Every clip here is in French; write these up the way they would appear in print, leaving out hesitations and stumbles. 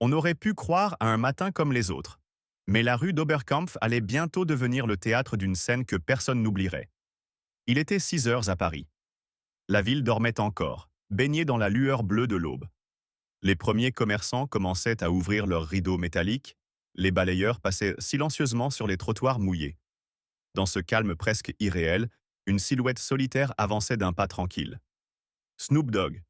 On aurait pu croire à un matin comme les autres. Mais la rue d'Oberkampf allait bientôt devenir le théâtre d'une scène que personne n'oublierait. Il était 6 heures à Paris. La ville dormait encore, baignée dans la lueur bleue de l'aube. Les premiers commerçants commençaient à ouvrir leurs rideaux métalliques, les balayeurs passaient silencieusement sur les trottoirs mouillés. Dans ce calme presque irréel, une silhouette solitaire avançait d'un pas tranquille. Snoop Dogg.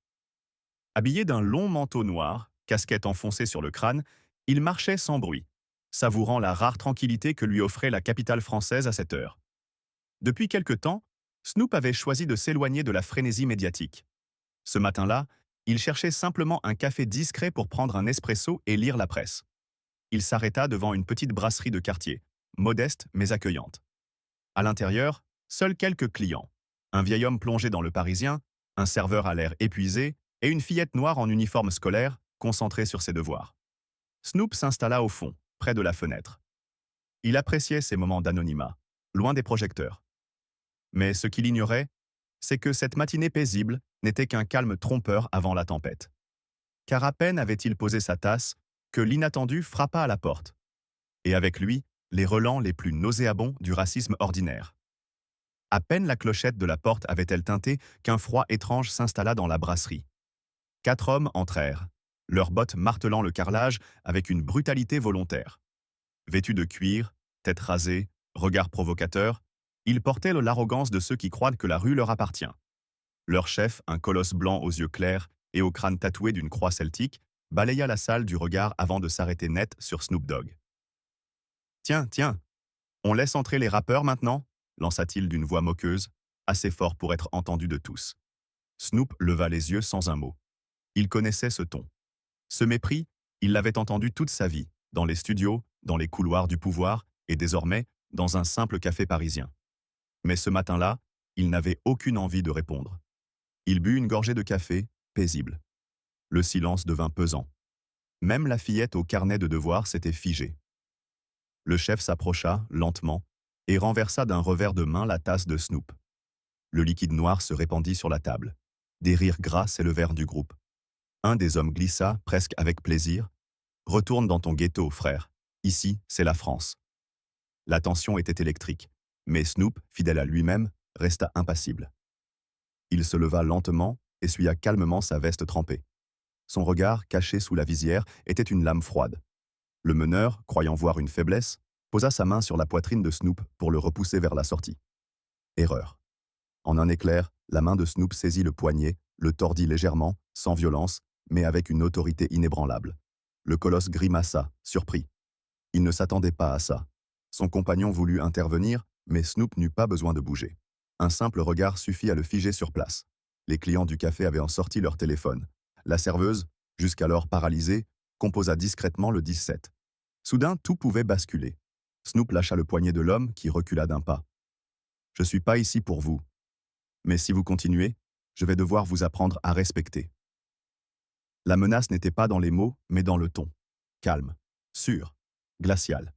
Habillé d'un long manteau noir, casquette enfoncée sur le crâne, il marchait sans bruit, savourant la rare tranquillité que lui offrait la capitale française à cette heure. Depuis quelque temps, Snoop avait choisi de s'éloigner de la frénésie médiatique. Ce matin-là, il cherchait simplement un café discret pour prendre un espresso et lire la presse. Il s'arrêta devant une petite brasserie de quartier, modeste mais accueillante. À l'intérieur, seuls quelques clients. Un vieil homme plongé dans le Parisien, un serveur à l'air épuisé et une fillette noire en uniforme scolaire, concentrée sur ses devoirs. Snoop s'installa au fond, près de la fenêtre. Il appréciait ces moments d'anonymat, loin des projecteurs. Mais ce qu'il ignorait, c'est que cette matinée paisible n'était qu'un calme trompeur avant la tempête. Car à peine avait-il posé sa tasse que l'inattendu frappa à la porte. Et avec lui, les relents les plus nauséabonds du racisme ordinaire. À peine la clochette de la porte avait-elle tinté qu'un froid étrange s'installa dans la brasserie. 4 hommes entrèrent, leurs bottes martelant le carrelage avec une brutalité volontaire. Vêtus de cuir, tête rasée, regard provocateur, ils portaient l'arrogance de ceux qui croient que la rue leur appartient. Leur chef, un colosse blanc aux yeux clairs et au crâne tatoué d'une croix celtique, balaya la salle du regard avant de s'arrêter net sur Snoop Dogg. Tiens, tiens, on laisse entrer les rappeurs maintenant lança-t-il d'une voix moqueuse, assez fort pour être entendu de tous. Snoop leva les yeux sans un mot. Il connaissait ce ton. Ce mépris, il l'avait entendu toute sa vie, dans les studios, dans les couloirs du pouvoir, et désormais, dans un simple café parisien. Mais ce matin-là, il n'avait aucune envie de répondre. Il but une gorgée de café, paisible. Le silence devint pesant. Même la fillette au carnet de devoirs s'était figée. Le chef s'approcha, lentement, et renversa d'un revers de main la tasse de Snoop. Le liquide noir se répandit sur la table. Des rires gras s'élevèrent du groupe. Un des hommes glissa, presque avec plaisir. « Retourne dans ton ghetto, frère. Ici, c'est la France. » La tension était électrique, mais Snoop, fidèle à lui-même, resta impassible. Il se leva lentement, essuya calmement sa veste trempée. Son regard, caché sous la visière, était une lame froide. Le meneur, croyant voir une faiblesse, posa sa main sur la poitrine de Snoop pour le repousser vers la sortie. Erreur. En un éclair, la main de Snoop saisit le poignet, le tordit légèrement, sans violence, mais avec une autorité inébranlable. Le colosse grimaça, surpris. Il ne s'attendait pas à ça. Son compagnon voulut intervenir, mais Snoop n'eut pas besoin de bouger. Un simple regard suffit à le figer sur place. Les clients du café avaient en sorti leur téléphone. La serveuse, jusqu'alors paralysée, composa discrètement le 17. Soudain, tout pouvait basculer. Snoop lâcha le poignet de l'homme qui recula d'un pas. « Je suis pas ici pour vous. Mais si vous continuez, je vais devoir vous apprendre à respecter. » La menace n'était pas dans les mots, mais dans le ton. Calme, sûr, glacial.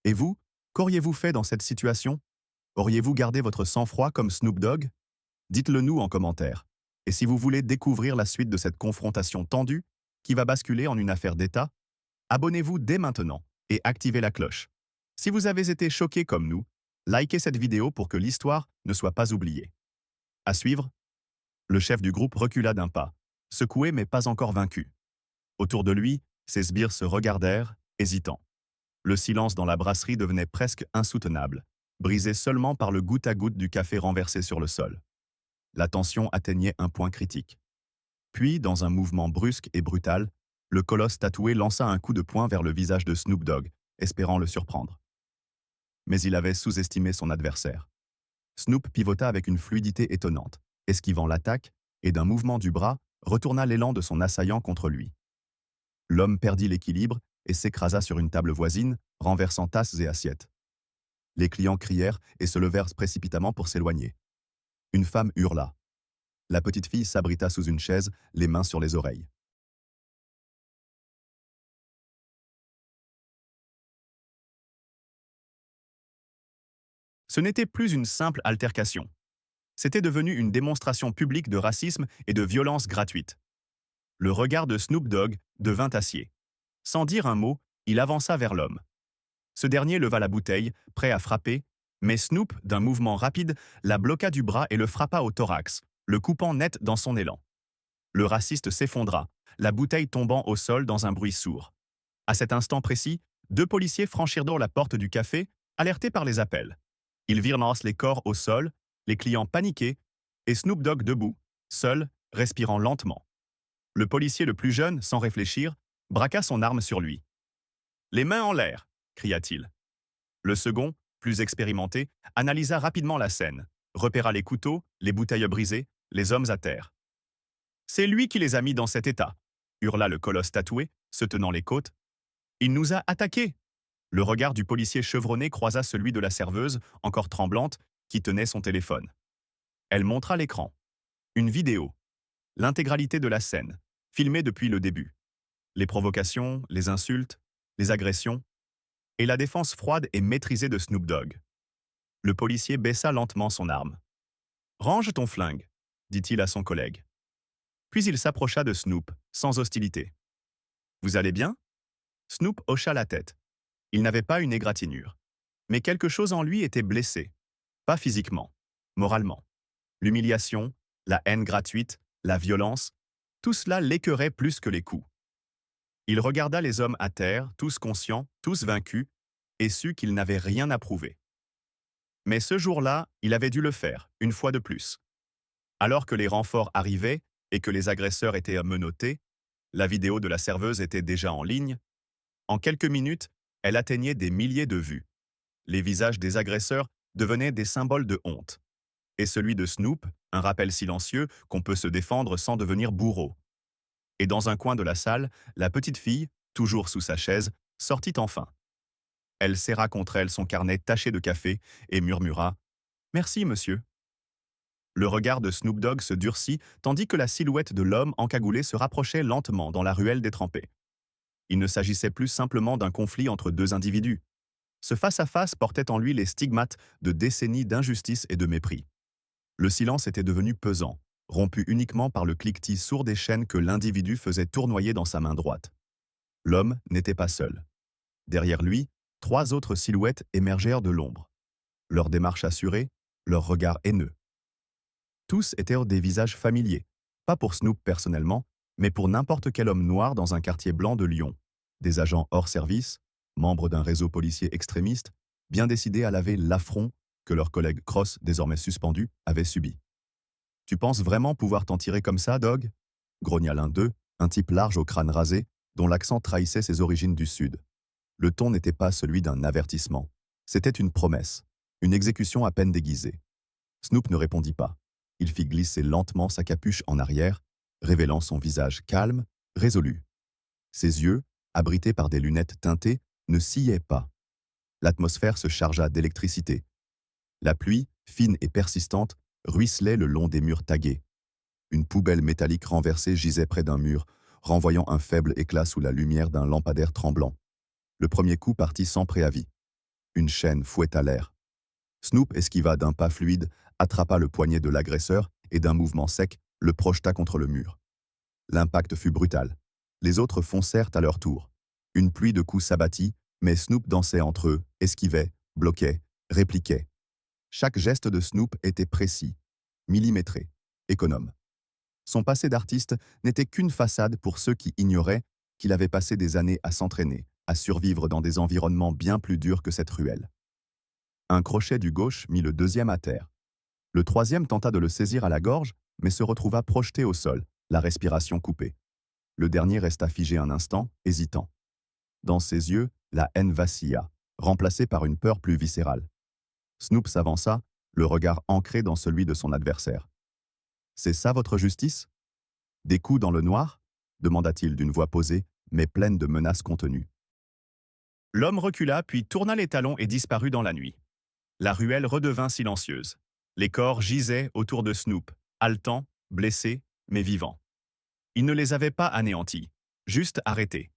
Et vous, qu'auriez-vous fait dans cette situation? Auriez-vous gardé votre sang-froid comme Snoop Dogg? Dites-le nous en commentaire. Et si vous voulez découvrir la suite de cette confrontation tendue, qui va basculer en une affaire d'État, abonnez-vous dès maintenant et activez la cloche. Si vous avez été choqué comme nous, likez cette vidéo pour que l'histoire ne soit pas oubliée. À suivre, le chef du groupe recula d'un pas, secoué mais pas encore vaincu. Autour de lui, ses sbires se regardèrent, hésitants. Le silence dans la brasserie devenait presque insoutenable, brisé seulement par le goutte à goutte du café renversé sur le sol. La tension atteignait un point critique. Puis, dans un mouvement brusque et brutal, le colosse tatoué lança un coup de poing vers le visage de Snoop Dogg, espérant le surprendre. Mais il avait sous-estimé son adversaire. Snoop pivota avec une fluidité étonnante, esquivant l'attaque, et d'un mouvement du bras, retourna l'élan de son assaillant contre lui. L'homme perdit l'équilibre et s'écrasa sur une table voisine, renversant tasses et assiettes. Les clients crièrent et se levèrent précipitamment pour s'éloigner. Une femme hurla. La petite fille s'abrita sous une chaise, les mains sur les oreilles. Ce n'était plus une simple altercation. C'était devenu une démonstration publique de racisme et de violence gratuite. Le regard de Snoop Dogg devint acier. Sans dire un mot, il avança vers l'homme. Ce dernier leva la bouteille, prêt à frapper, mais Snoop, d'un mouvement rapide, la bloqua du bras et le frappa au thorax, le coupant net dans son élan. Le raciste s'effondra, la bouteille tombant au sol dans un bruit sourd. À cet instant précis, deux policiers franchirent donc la porte du café, alertés par les appels. Ils virent les corps au sol, les clients paniqués, et Snoop Dogg debout, seul, respirant lentement. Le policier le plus jeune, sans réfléchir, braqua son arme sur lui. « Les mains en l'air !» cria-t-il. Le second, plus expérimenté, analysa rapidement la scène, repéra les couteaux, les bouteilles brisées, les hommes à terre. « C'est lui qui les a mis dans cet état !» hurla le colosse tatoué, se tenant les côtes. « Il nous a attaqués !» Le regard du policier chevronné croisa celui de la serveuse, encore tremblante, qui tenait son téléphone. Elle montra l'écran. Une vidéo. L'intégralité de la scène, filmée depuis le début. Les provocations, les insultes, les agressions, et la défense froide et maîtrisée de Snoop Dogg. Le policier baissa lentement son arme. « Range ton flingue », dit-il à son collègue. Puis il s'approcha de Snoop, sans hostilité. « Vous allez bien ?» Snoop hocha la tête. Il n'avait pas une égratignure. Mais quelque chose en lui était blessé. Pas physiquement, moralement. L'humiliation, la haine gratuite, la violence, tout cela l'écœurait plus que les coups. Il regarda les hommes à terre, tous conscients, tous vaincus, et sut qu'il n'avait rien à prouver. Mais ce jour-là, il avait dû le faire, une fois de plus. Alors que les renforts arrivaient et que les agresseurs étaient menottés, la vidéo de la serveuse était déjà en ligne. En quelques minutes, elle atteignait des milliers de vues. Les visages des agresseurs devenaient des symboles de honte. Et celui de Snoop, un rappel silencieux qu'on peut se défendre sans devenir bourreau. Et dans un coin de la salle, la petite fille, toujours sous sa chaise, sortit enfin. Elle serra contre elle son carnet taché de café et murmura « Merci, monsieur ». Le regard de Snoop Dogg se durcit tandis que la silhouette de l'homme encagoulé se rapprochait lentement dans la ruelle détrempée. Il ne s'agissait plus simplement d'un conflit entre deux individus. Ce face-à-face portait en lui les stigmates de décennies d'injustice et de mépris. Le silence était devenu pesant, rompu uniquement par le cliquetis sourd des chaînes que l'individu faisait tournoyer dans sa main droite. L'homme n'était pas seul. Derrière lui, trois autres silhouettes émergèrent de l'ombre. Leur démarche assurée, leur regard haineux. Tous étaient des visages familiers, pas pour Snoop personnellement, mais pour n'importe quel homme noir dans un quartier blanc de Lyon. Des agents hors service, membres d'un réseau policier extrémiste, bien décidés à laver l'affront que leur collègue Cross, désormais suspendu, avait subi. « Tu penses vraiment pouvoir t'en tirer comme ça, Dog ?» grogna l'un d'eux, un type large au crâne rasé, dont l'accent trahissait ses origines du Sud. Le ton n'était pas celui d'un avertissement. C'était une promesse, une exécution à peine déguisée. Snoop ne répondit pas. Il fit glisser lentement sa capuche en arrière, révélant son visage calme, résolu. Ses yeux, abrités par des lunettes teintées, ne sciaient pas. L'atmosphère se chargea d'électricité. La pluie, fine et persistante, ruisselait le long des murs tagués. Une poubelle métallique renversée gisait près d'un mur, renvoyant un faible éclat sous la lumière d'un lampadaire tremblant. Le premier coup partit sans préavis. Une chaîne fouetta l'air. Snoop esquiva d'un pas fluide, attrapa le poignet de l'agresseur et d'un mouvement sec, le projeta contre le mur. L'impact fut brutal. Les autres foncèrent à leur tour. Une pluie de coups s'abattit, mais Snoop dansait entre eux, esquivait, bloquait, répliquait. Chaque geste de Snoop était précis, millimétré, économe. Son passé d'artiste n'était qu'une façade pour ceux qui ignoraient qu'il avait passé des années à s'entraîner, à survivre dans des environnements bien plus durs que cette ruelle. Un crochet du gauche mit le deuxième à terre. Le troisième tenta de le saisir à la gorge, mais se retrouva projeté au sol, la respiration coupée. Le dernier resta figé un instant, hésitant. Dans ses yeux, la haine vacilla, remplacée par une peur plus viscérale. Snoop s'avança, le regard ancré dans celui de son adversaire. « C'est ça votre justice ? Des coups dans le noir ?» demanda-t-il d'une voix posée, mais pleine de menaces contenues. L'homme recula, puis tourna les talons et disparut dans la nuit. La ruelle redevint silencieuse. Les corps gisaient autour de Snoop, haletants, blessés, mais vivants. Il ne les avait pas anéantis, juste arrêtés.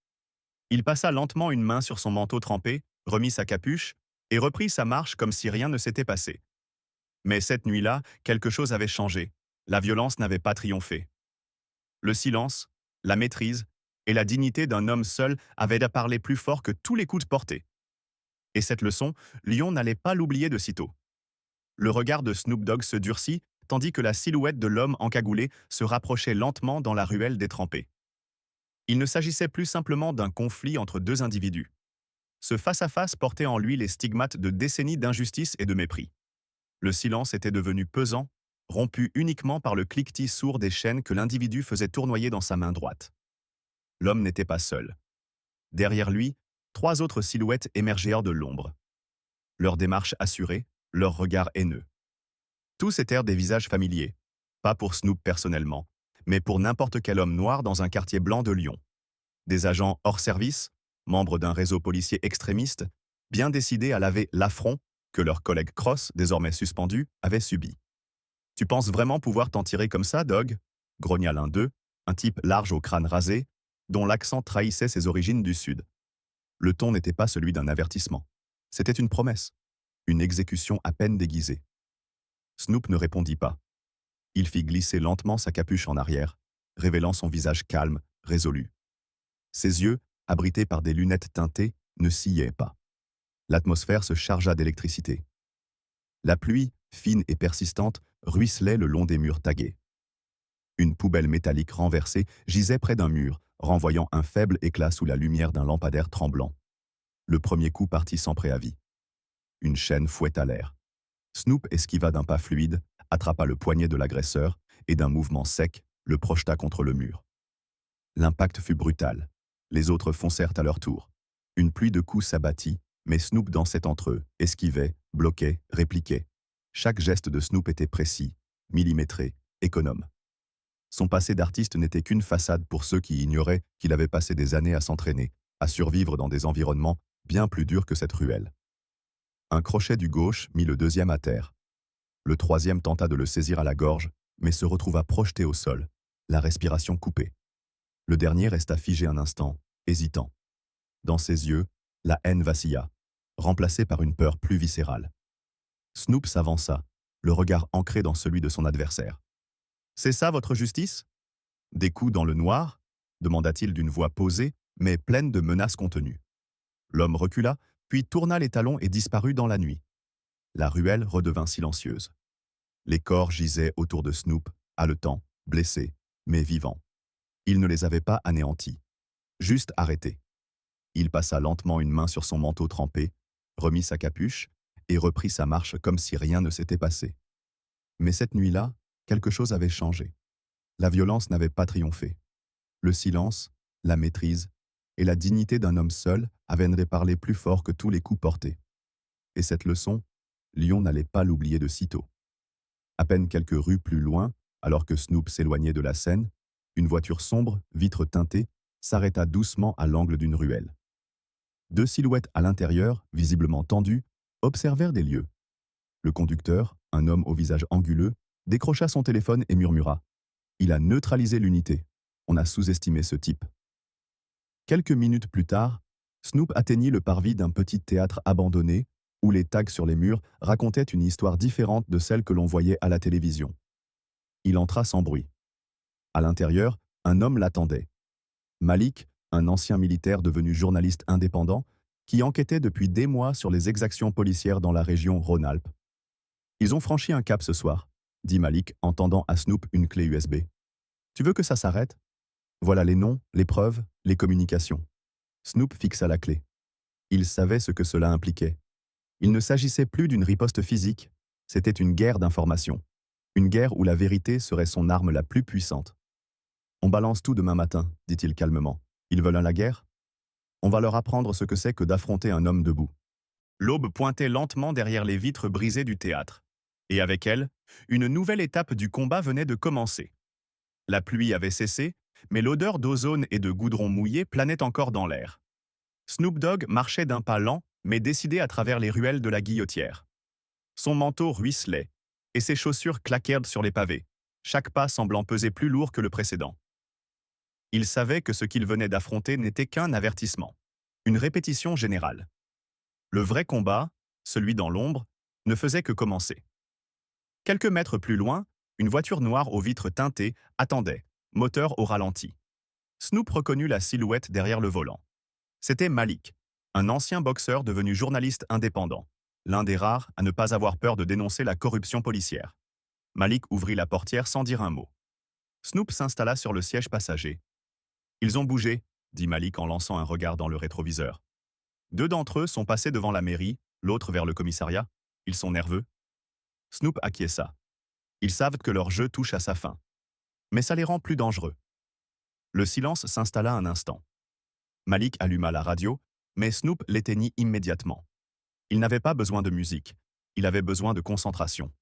Il passa lentement une main sur son manteau trempé, remit sa capuche et reprit sa marche comme si rien ne s'était passé. Mais cette nuit-là, quelque chose avait changé. La violence n'avait pas triomphé. Le silence, la maîtrise et la dignité d'un homme seul avait à parler plus fort que tous les coups de portée. Et cette leçon, Lyon n'allait pas l'oublier de sitôt. Le regard de Snoop Dogg se durcit, tandis que la silhouette de l'homme encagoulé se rapprochait lentement dans la ruelle détrempée. Il ne s'agissait plus simplement d'un conflit entre deux individus. Ce face-à-face portait en lui les stigmates de décennies d'injustice et de mépris. Le silence était devenu pesant, rompu uniquement par le cliquetis sourd des chaînes que l'individu faisait tournoyer dans sa main droite. L'homme n'était pas seul. Derrière lui, trois autres silhouettes émergèrent de l'ombre. Leur démarche assurée, leur regard haineux. Tous étaient des visages familiers, pas pour Snoop personnellement, mais pour n'importe quel homme noir dans un quartier blanc de Lyon. Des agents hors service, membres d'un réseau policier extrémiste, bien décidés à laver l'affront que leur collègue Cross, désormais suspendu, avait subi. « Tu penses vraiment pouvoir t'en tirer comme ça, Dog ?» grogna l'un d'eux, un type large au crâne rasé, dont l'accent trahissait ses origines du Sud. Le ton n'était pas celui d'un avertissement. C'était une promesse, une exécution à peine déguisée. Snoop ne répondit pas. Il fit glisser lentement sa capuche en arrière, révélant son visage calme, résolu. Ses yeux, abrités par des lunettes teintées, ne sciaient pas. L'atmosphère se chargea d'électricité. La pluie, fine et persistante, ruisselait le long des murs tagués. Une poubelle métallique renversée gisait près d'un mur, renvoyant un faible éclat sous la lumière d'un lampadaire tremblant. Le premier coup partit sans préavis. Une chaîne fouetta l'air. Snoop esquiva d'un pas fluide, attrapa le poignet de l'agresseur et d'un mouvement sec, le projeta contre le mur. L'impact fut brutal. Les autres foncèrent à leur tour. Une pluie de coups s'abattit, mais Snoop dansait entre eux, esquivait, bloquait, répliquait. Chaque geste de Snoop était précis, millimétré, économe. Son passé d'artiste n'était qu'une façade pour ceux qui ignoraient qu'il avait passé des années à s'entraîner, à survivre dans des environnements bien plus durs que cette ruelle. Un crochet du gauche mit le deuxième à terre. Le troisième tenta de le saisir à la gorge, mais se retrouva projeté au sol, la respiration coupée. Le dernier resta figé un instant, hésitant. Dans ses yeux, la haine vacilla, remplacée par une peur plus viscérale. Snoop s'avança, le regard ancré dans celui de son adversaire. « C'est ça votre justice ?» « Des coups dans le noir ?» demanda-t-il d'une voix posée, mais pleine de menaces contenues. L'homme recula, puis tourna les talons et disparut dans la nuit. La ruelle redevint silencieuse. Les corps gisaient autour de Snoop, haletants, blessés, mais vivants. Il ne les avait pas anéantis, juste arrêtés. Il passa lentement une main sur son manteau trempé, remit sa capuche et reprit sa marche comme si rien ne s'était passé. Mais cette nuit-là, quelque chose avait changé. La violence n'avait pas triomphé. Le silence, la maîtrise et la dignité d'un homme seul avaient parlé plus fort que tous les coups portés. Et cette leçon, Lyon n'allait pas l'oublier de sitôt. À peine quelques rues plus loin, alors que Snoop s'éloignait de la scène, une voiture sombre, vitres teintées, s'arrêta doucement à l'angle d'une ruelle. Deux silhouettes à l'intérieur, visiblement tendues, observèrent des lieux. Le conducteur, un homme au visage anguleux, décrocha son téléphone et murmura « Il a neutralisé l'unité. On a sous-estimé ce type. » Quelques minutes plus tard, Snoop atteignit le parvis d'un petit théâtre abandonné où les tags sur les murs racontaient une histoire différente de celle que l'on voyait à la télévision. Il entra sans bruit. À l'intérieur, un homme l'attendait. Malik, un ancien militaire devenu journaliste indépendant, qui enquêtait depuis des mois sur les exactions policières dans la région Rhône-Alpes. « Ils ont franchi un cap ce soir », dit Malik en tendant à Snoop une clé USB. « Tu veux que ça s'arrête ? Voilà les noms, les preuves, les communications. » Snoop fixa la clé. Il savait ce que cela impliquait. Il ne s'agissait plus d'une riposte physique, c'était une guerre d'information. Une guerre où la vérité serait son arme la plus puissante. « On balance tout demain matin, dit-il calmement. Ils veulent la guerre ? On va leur apprendre ce que c'est que d'affronter un homme debout. » L'aube pointait lentement derrière les vitres brisées du théâtre. Et avec elle, une nouvelle étape du combat venait de commencer. La pluie avait cessé, mais l'odeur d'ozone et de goudron mouillé planait encore dans l'air. Snoop Dogg marchait d'un pas lent, mais décidé à travers les ruelles de la Guillotière. Son manteau ruisselait, et ses chaussures claquèrent sur les pavés, chaque pas semblant peser plus lourd que le précédent. Il savait que ce qu'il venait d'affronter n'était qu'un avertissement, une répétition générale. Le vrai combat, celui dans l'ombre, ne faisait que commencer. Quelques mètres plus loin, une voiture noire aux vitres teintées attendait, moteur au ralenti. Snoop reconnut la silhouette derrière le volant. C'était Malik, un ancien boxeur devenu journaliste indépendant, l'un des rares à ne pas avoir peur de dénoncer la corruption policière. Malik ouvrit la portière sans dire un mot. Snoop s'installa sur le siège passager. Ils ont bougé, dit Malik en lançant un regard dans le rétroviseur. Deux d'entre eux sont passés devant la mairie, l'autre vers le commissariat. Ils sont nerveux. Snoop acquiesça. Ils savent que leur jeu touche à sa fin. Mais ça les rend plus dangereux. Le silence s'installa un instant. Malik alluma la radio, mais Snoop l'éteignit immédiatement. Il n'avait pas besoin de musique, il avait besoin de concentration.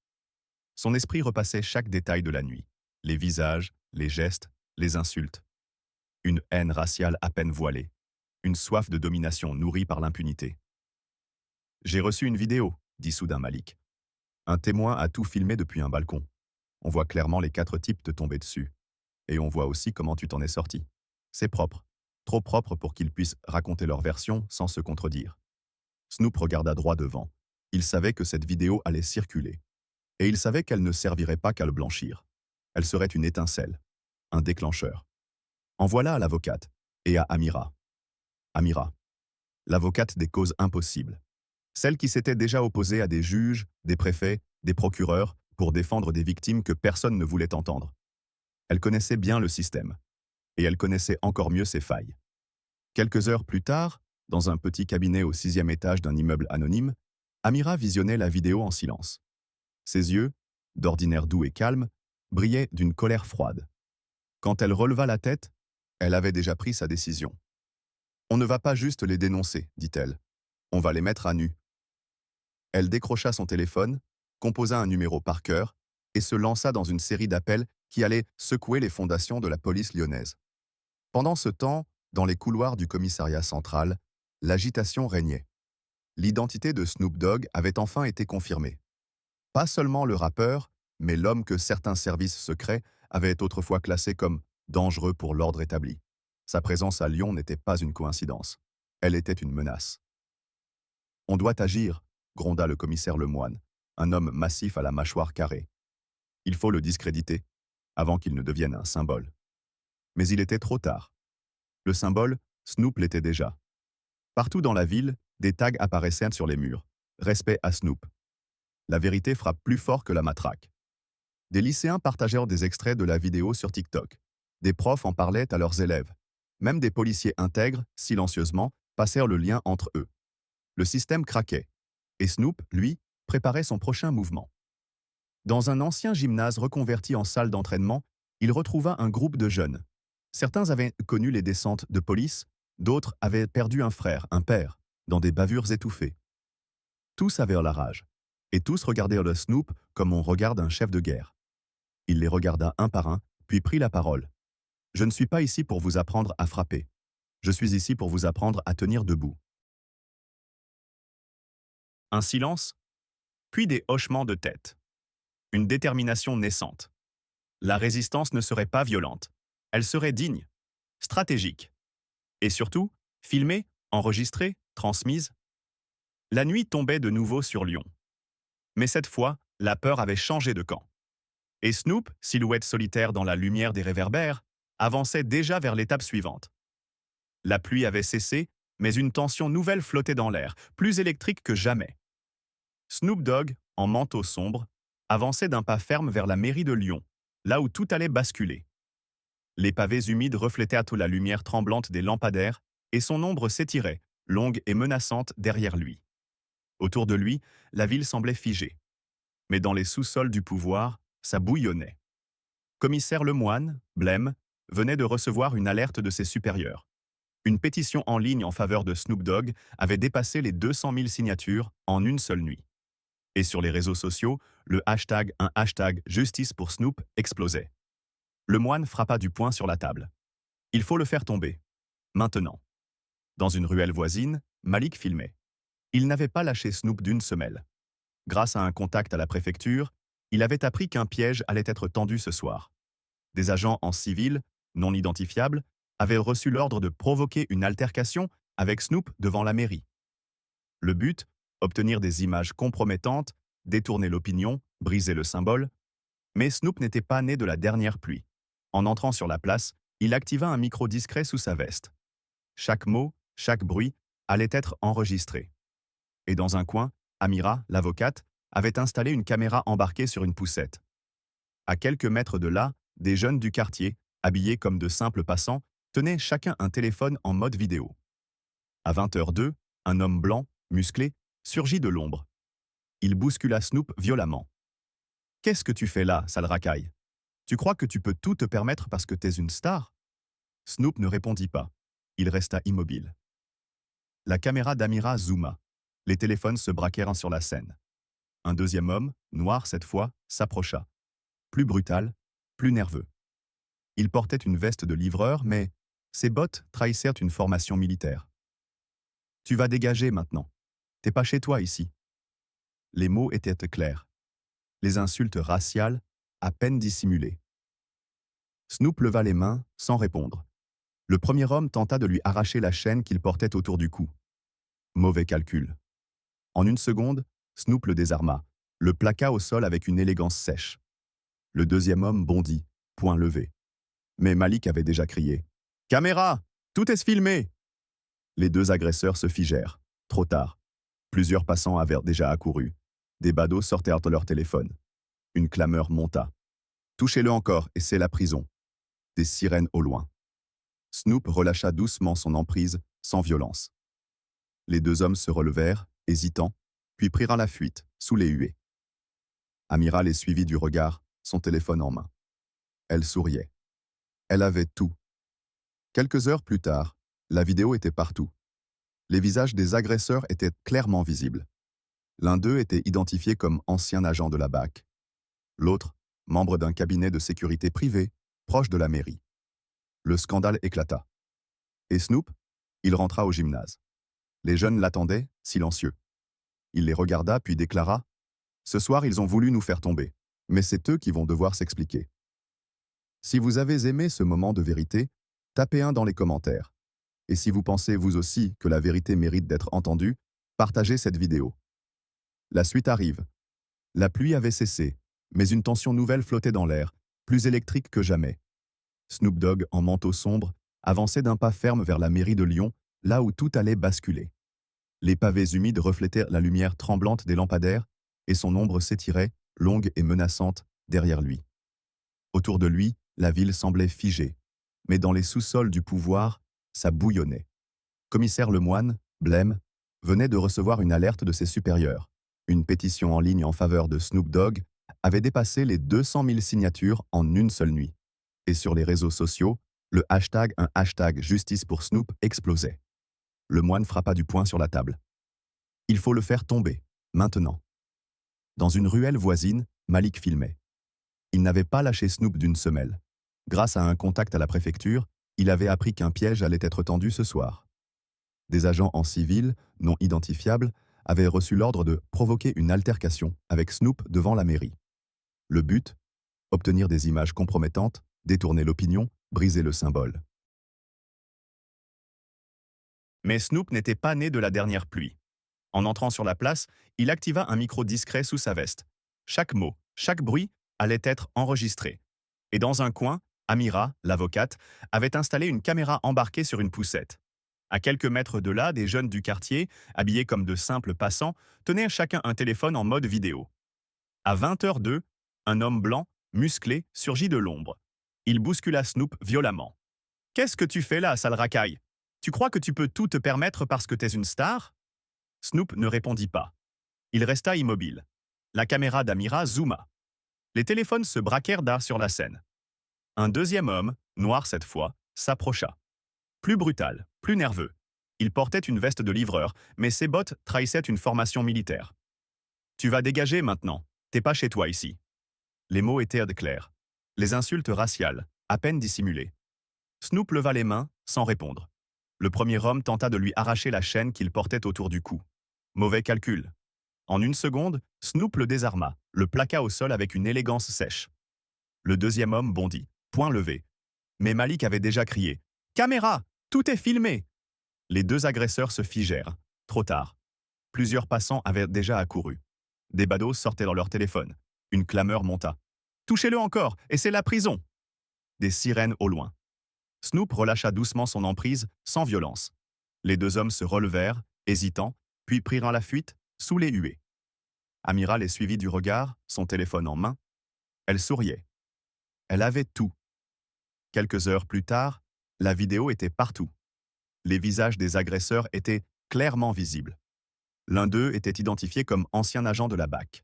Son esprit repassait chaque détail de la nuit. Les visages, les gestes, les insultes. Une haine raciale à peine voilée. Une soif de domination nourrie par l'impunité. « J'ai reçu une vidéo », dit soudain Malik. Un témoin a tout filmé depuis un balcon. On voit clairement les 4 types te tomber dessus. Et on voit aussi comment tu t'en es sorti. C'est propre. Trop propre pour qu'ils puissent raconter leur version sans se contredire. Snoop regarda droit devant. Il savait que cette vidéo allait circuler. Et il savait qu'elle ne servirait pas qu'à le blanchir. Elle serait une étincelle, un déclencheur. En voilà à l'avocate et à Amira. Amira, l'avocate des causes impossibles. Celle qui s'était déjà opposée à des juges, des préfets, des procureurs pour défendre des victimes que personne ne voulait entendre. Elle connaissait bien le système. Et elle connaissait encore mieux ses failles. Quelques heures plus tard, dans un petit cabinet au 6e étage d'un immeuble anonyme, Amira visionnait la vidéo en silence. Ses yeux, d'ordinaire doux et calmes, brillaient d'une colère froide. Quand elle releva la tête, elle avait déjà pris sa décision. « On ne va pas juste les dénoncer, dit-elle. On va les mettre à nu. » Elle décrocha son téléphone, composa un numéro par cœur et se lança dans une série d'appels qui allaient secouer les fondations de la police lyonnaise. Pendant ce temps, dans les couloirs du commissariat central, l'agitation régnait. L'identité de Snoop Dogg avait enfin été confirmée. Pas seulement le rappeur, mais l'homme que certains services secrets avaient autrefois classé comme dangereux pour l'ordre établi. Sa présence à Lyon n'était pas une coïncidence. Elle était une menace. « On doit agir », gronda le commissaire Lemoine, un homme massif à la mâchoire carrée. « Il faut le discréditer, avant qu'il ne devienne un symbole. » Mais il était trop tard. Le symbole, Snoop l'était déjà. Partout dans la ville, des tags apparaissaient sur les murs. « Respect à Snoop ». La vérité frappe plus fort que la matraque. Des lycéens partagèrent des extraits de la vidéo sur TikTok. Des profs en parlaient à leurs élèves. Même des policiers intègres, silencieusement, passèrent le lien entre eux. Le système craquait. Et Snoop, lui, préparait son prochain mouvement. Dans un ancien gymnase reconverti en salle d'entraînement, il retrouva un groupe de jeunes. Certains avaient connu les descentes de police, d'autres avaient perdu un frère, un père, dans des bavures étouffées. Tous avaient la rage, et tous regardèrent le Snoop comme on regarde un chef de guerre. Il les regarda un par un, puis prit la parole. « Je ne suis pas ici pour vous apprendre à frapper. Je suis ici pour vous apprendre à tenir debout. » Un silence, puis des hochements de tête. Une détermination naissante. La résistance ne serait pas violente. Elle serait digne, stratégique. Et surtout, filmée, enregistrée, transmise. La nuit tombait de nouveau sur Lyon. Mais cette fois, la peur avait changé de camp. Et Snoop, silhouette solitaire dans la lumière des réverbères, avançait déjà vers l'étape suivante. La pluie avait cessé, mais une tension nouvelle flottait dans l'air, plus électrique que jamais. Snoop Dogg, en manteau sombre, avançait d'un pas ferme vers la mairie de Lyon, là où tout allait basculer. Les pavés humides reflétaient à tout la lumière tremblante des lampadaires, et son ombre s'étirait, longue et menaçante, derrière lui. Autour de lui, la ville semblait figée. Mais dans les sous-sols du pouvoir, ça bouillonnait. Commissaire Lemoine, blême, venait de recevoir une alerte de ses supérieurs. Une pétition en ligne en faveur de Snoop Dogg avait dépassé les 200 000 signatures en une seule nuit. Et sur les réseaux sociaux, le hashtag « un hashtag Justice pour Snoop » explosait. Lemoine frappa du poing sur la table. Il faut le faire tomber. Maintenant. Dans une ruelle voisine, Malik filmait. Il n'avait pas lâché Snoop d'une semelle. Grâce à un contact à la préfecture, il avait appris qu'un piège allait être tendu ce soir. Des agents en civil, non identifiables, avaient reçu l'ordre de provoquer une altercation avec Snoop devant la mairie. Le but, obtenir des images compromettantes, détourner l'opinion, briser le symbole. Mais Snoop n'était pas né de la dernière pluie. En entrant sur la place, Il activa un micro discret sous sa veste. Chaque mot, chaque bruit allait être enregistré. Et dans un coin, Amira, l'avocate, avait installé une caméra embarquée sur une poussette. À quelques mètres de là, des jeunes du quartier, habillés comme de simples passants, tenaient chacun un téléphone en mode vidéo. À 20h02, un homme blanc, musclé, surgit de l'ombre. Il bouscula Snoop violemment. « Qu'est-ce que tu fais là, sale racaille? Tu crois que tu peux tout te permettre parce que t'es une star ?» Snoop ne répondit pas. Il resta immobile. La caméra d'Amira zooma. Les téléphones se braquèrent sur la scène. Un deuxième homme, noir cette fois, s'approcha. Plus brutal, plus nerveux. Il portait une veste de livreur, mais ses bottes trahissèrent une formation militaire. « Tu vas dégager maintenant. T'es pas chez toi ici. » Les mots étaient clairs. Les insultes raciales, à peine dissimulées. Snoop leva les mains, sans répondre. Le premier homme tenta de lui arracher la chaîne qu'il portait autour du cou. Mauvais calcul. En une seconde, Snoop le désarma, le plaqua au sol avec une élégance sèche. Le deuxième homme bondit, poing levé. Mais Malik avait déjà crié « Caméra! Tout est filmé !» Les deux agresseurs se figèrent. Trop tard. Plusieurs passants avaient déjà accouru. Des badauds sortirent de leur téléphone. Une clameur monta. « Touchez-le encore et c'est la prison. » Des sirènes au loin. Snoop relâcha doucement son emprise, sans violence. Les deux hommes se relevèrent, hésitants, puis prirent la fuite, sous les huées. Amira les suivit du regard, son téléphone en main. Elle souriait. Elle avait tout. Quelques heures plus tard, la vidéo était partout. Les visages des agresseurs étaient clairement visibles. L'un d'eux était identifié comme ancien agent de la BAC. L'autre, membre d'un cabinet de sécurité privé, proche de la mairie. Le scandale éclata. Et Snoop? Il rentra au gymnase. Les jeunes l'attendaient, silencieux. Il les regarda puis déclara « Ce soir, ils ont voulu nous faire tomber, mais c'est eux qui vont devoir s'expliquer. » Si vous avez aimé ce moment de vérité, tapez 1 dans les commentaires. Et si vous pensez vous aussi que la vérité mérite d'être entendue, partagez cette vidéo. La suite arrive. La pluie avait cessé, mais une tension nouvelle flottait dans l'air, plus électrique que jamais. Snoop Dogg, en manteau sombre, avançait d'un pas ferme vers la mairie de Lyon, là où tout allait basculer. Les pavés humides reflétaient la lumière tremblante des lampadaires, et son ombre s'étirait, longue et menaçante, derrière lui. Autour de lui, la ville semblait figée, mais dans les sous-sols du pouvoir, ça bouillonnait. Commissaire Lemoine, blême, venait de recevoir une alerte de ses supérieurs. Une pétition en ligne en faveur de Snoop Dogg avait dépassé les 200 000 signatures en une seule nuit. Et sur les réseaux sociaux, le hashtag « un hashtag justice pour Snoop » explosait. Lemoine frappa du poing sur la table. Il faut le faire tomber, maintenant. Dans une ruelle voisine, Malik filmait. Il n'avait pas lâché Snoop d'une semelle. Grâce à un contact à la préfecture, il avait appris qu'un piège allait être tendu ce soir. Des agents en civil, non identifiables, avaient reçu l'ordre de provoquer une altercation avec Snoop devant la mairie. Le but? Obtenir des images compromettantes, détourner l'opinion, briser le symbole. Mais Snoop n'était pas né de la dernière pluie. En entrant sur la place, il activa un micro discret sous sa veste. Chaque mot, chaque bruit allait être enregistré. Et dans un coin, Amira, l'avocate, avait installé une caméra embarquée sur une poussette. À quelques mètres de là, des jeunes du quartier, habillés comme de simples passants, tenaient chacun un téléphone en mode vidéo. À 20h02, un homme blanc, musclé, surgit de l'ombre. Il bouscula Snoop violemment. « Qu'est-ce que tu fais là, sale racaille? Tu crois que tu peux tout te permettre parce que t'es une star ?» Snoop ne répondit pas. Il resta immobile. La caméra d'Amira zooma. Les téléphones se braquèrent sur la scène. Un deuxième homme, noir cette fois, s'approcha. Plus brutal, plus nerveux. Il portait une veste de livreur, mais ses bottes trahissaient une formation militaire. « Tu vas dégager maintenant. T'es pas chez toi ici. » Les mots étaient clairs. Les insultes raciales, à peine dissimulées. Snoop leva les mains, sans répondre. Le premier homme tenta de lui arracher la chaîne qu'il portait autour du cou. Mauvais calcul. En une seconde, Snoop le désarma, le plaqua au sol avec une élégance sèche. Le deuxième homme bondit, poing levé. Mais Malik avait déjà crié « Caméra! Tout est filmé !» Les deux agresseurs se figèrent. Trop tard. Plusieurs passants avaient déjà accouru. Des badauds sortaient dans leur téléphone. Une clameur monta. « Touchez-le encore, et c'est la prison !» Des sirènes au loin. Snoop relâcha doucement son emprise, sans violence. Les deux hommes se relevèrent, hésitants, puis prirent la fuite, sous les huées. Amira les suivit du regard, son téléphone en main. Elle souriait. Elle avait tout. Quelques heures plus tard, la vidéo était partout. Les visages des agresseurs étaient clairement visibles. L'un d'eux était identifié comme ancien agent de la BAC.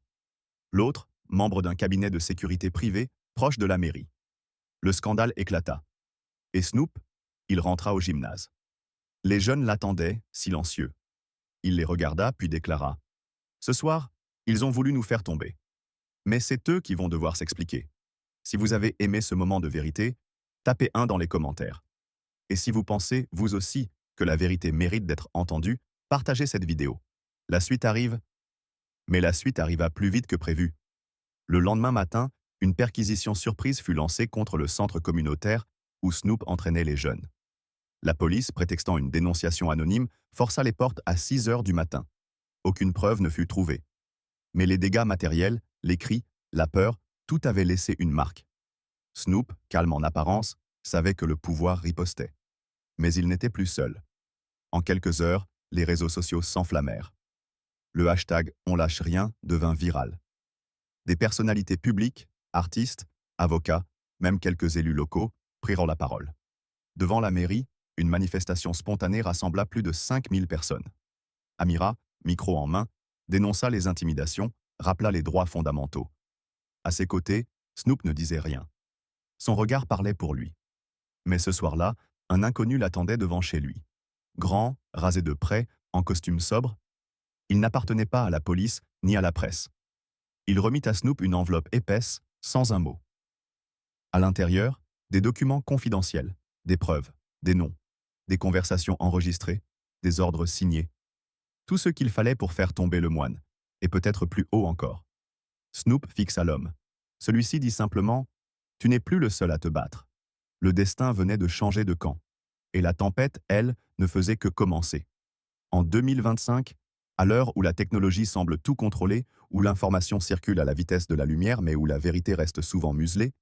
L'autre, membre d'un cabinet de sécurité privé, proche de la mairie. Le scandale éclata. Et Snoop, il rentra au gymnase. Les jeunes l'attendaient, silencieux. Il les regarda, puis déclara « Ce soir, ils ont voulu nous faire tomber. Mais c'est eux qui vont devoir s'expliquer. Si vous avez aimé ce moment de vérité, tapez 1 dans les commentaires. Et si vous pensez, vous aussi, que la vérité mérite d'être entendue, partagez cette vidéo. La suite arrive. Mais la suite arriva plus vite que prévu. Le lendemain matin, une perquisition surprise fut lancée contre le centre communautaire où Snoop entraînait les jeunes. La police, prétextant une dénonciation anonyme, força les portes à 6 heures du matin. Aucune preuve ne fut trouvée. Mais les dégâts matériels, les cris, la peur, tout avait laissé une marque. Snoop, calme en apparence, savait que le pouvoir ripostait. Mais il n'était plus seul. En quelques heures, les réseaux sociaux s'enflammèrent. Le hashtag « On lâche rien » devint viral. Des personnalités publiques, artistes, avocats, même quelques élus locaux, prirent la parole. Devant la mairie, une manifestation spontanée rassembla plus de 5000 personnes. Amira, micro en main, dénonça les intimidations, rappela les droits fondamentaux. À ses côtés, Snoop ne disait rien. Son regard parlait pour lui. Mais ce soir-là, un inconnu l'attendait devant chez lui. Grand, rasé de près, en costume sobre, il n'appartenait pas à la police ni à la presse. Il remit à Snoop une enveloppe épaisse, sans un mot. À l'intérieur, des documents confidentiels, des preuves, des noms, des conversations enregistrées, des ordres signés. Tout ce qu'il fallait pour faire tomber le moine, et peut-être plus haut encore. Snoop fixa l'homme. Celui-ci dit simplement « Tu n'es plus le seul à te battre. » Le destin venait de changer de camp. Et la tempête, elle, ne faisait que commencer. En 2025, à l'heure où la technologie semble tout contrôler, où l'information circule à la vitesse de la lumière mais où la vérité reste souvent muselée,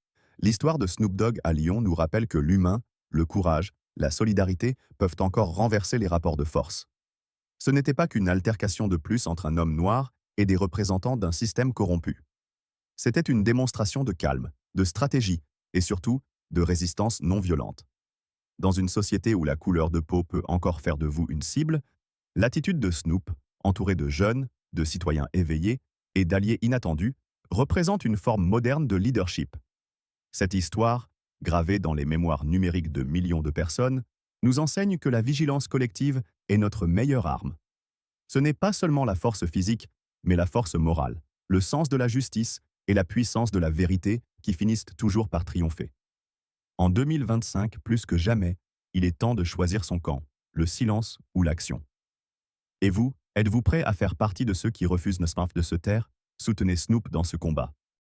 l'histoire de Snoop Dogg à Lyon nous rappelle que l'humain, le courage, la solidarité peuvent encore renverser les rapports de force. Ce n'était pas qu'une altercation de plus entre un homme noir et des représentants d'un système corrompu. C'était une démonstration de calme, de stratégie et surtout de résistance non violente. Dans une société où la couleur de peau peut encore faire de vous une cible, l'attitude de Snoop, entouré de jeunes, de citoyens éveillés et d'alliés inattendus, représente une forme moderne de leadership. Cette histoire, gravée dans les mémoires numériques de millions de personnes, nous enseigne que la vigilance collective est notre meilleure arme. Ce n'est pas seulement la force physique, mais la force morale, le sens de la justice et la puissance de la vérité qui finissent toujours par triompher. En 2025, plus que jamais, il est temps de choisir son camp, le silence ou l'action. Et vous, êtes-vous prêt à faire partie de ceux qui refusent de se taire? Soutenez Snoop dans ce combat.